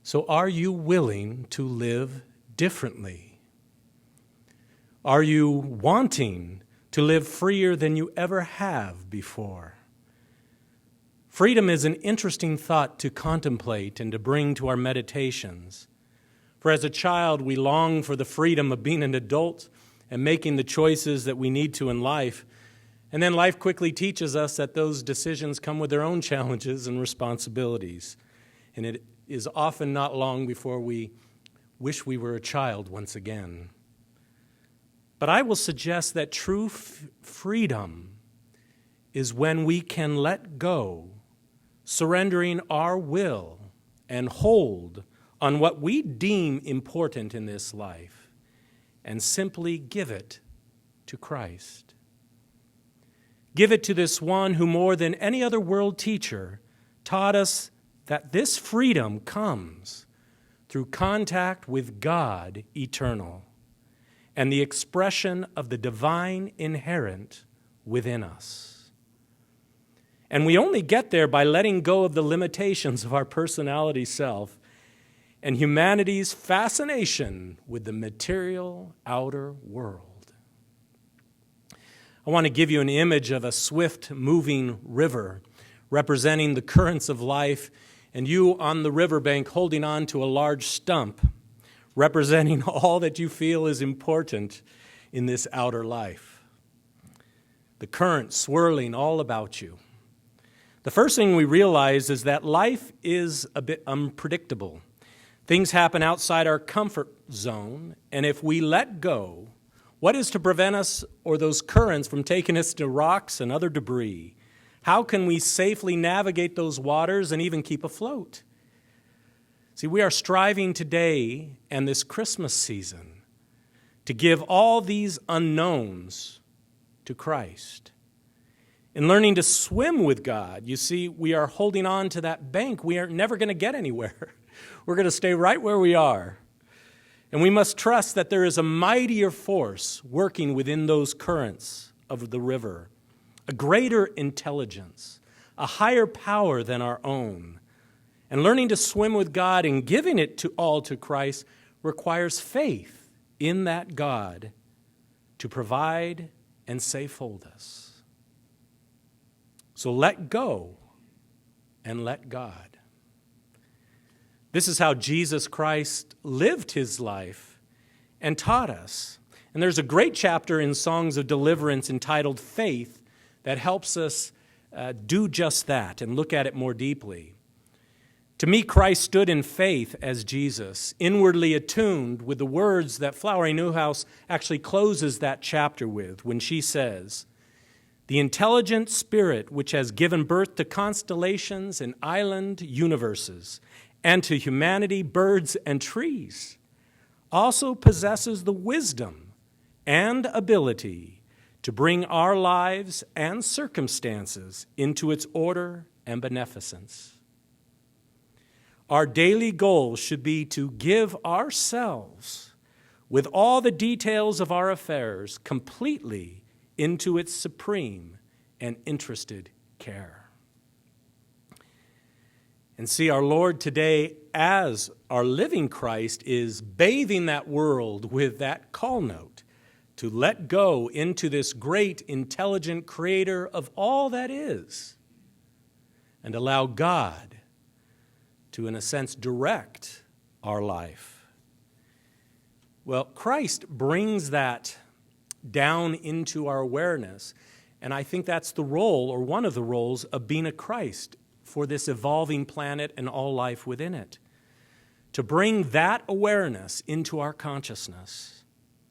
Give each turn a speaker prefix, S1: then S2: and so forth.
S1: So are you willing to live differently? Are you wanting to live freer than you ever have before? Freedom is an interesting thought to contemplate and to bring to our meditations. For as a child, we long for the freedom of being an adult and making the choices that we need to in life. And then life quickly teaches us that those decisions come with their own challenges and responsibilities. And it is often not long before we wish we were a child once again. But I will suggest that true freedom is when we can let go, surrendering our will and hold on what we deem important in this life, and simply give it to Christ. Give it to this one who more than any other world teacher taught us that this freedom comes through contact with God eternal and the expression of the divine inherent within us. And we only get there by letting go of the limitations of our personality self and humanity's fascination with the material outer world. I want to give you an image of a swift moving river representing the currents of life, and you on the riverbank holding on to a large stump representing all that you feel is important in this outer life. The current swirling all about you. The first thing we realize is that life is a bit unpredictable. Things happen outside our comfort zone, and if we let go, what is to prevent us or those currents from taking us to rocks and other debris? How can we safely navigate those waters and even keep afloat? See, we are striving today and this Christmas season to give all these unknowns to Christ. In learning to swim with God, you see, we are holding on to that bank. We are never going to get anywhere. We're going to stay right where we are. And we must trust that there is a mightier force working within those currents of the river, a greater intelligence, a higher power than our own. And learning to swim with God and giving it all to Christ requires faith in that God to provide and safehold us. So let go and let God. This is how Jesus Christ lived his life and taught us. And there's a great chapter in Songs of Deliverance entitled Faith that helps us do just that and look at it more deeply. To me, Christ stood in faith as Jesus, inwardly attuned with the words that Flowery Newhouse actually closes that chapter with when she says, "The intelligent spirit which has given birth to constellations and island universes, and to humanity, birds, and trees, also possesses the wisdom and ability to bring our lives and circumstances into its order and beneficence. Our daily goal should be to give ourselves, with all the details of our affairs, completely into its supreme and interested care." And see, our Lord today, as our living Christ, is bathing that world with that call note to let go into this great, intelligent creator of all that is and allow God to, in a sense, direct our life. Well, Christ brings that down into our awareness, and I think that's the role, or one of the roles, of being a Christ for this evolving planet and all life within it, to bring that awareness into our consciousness.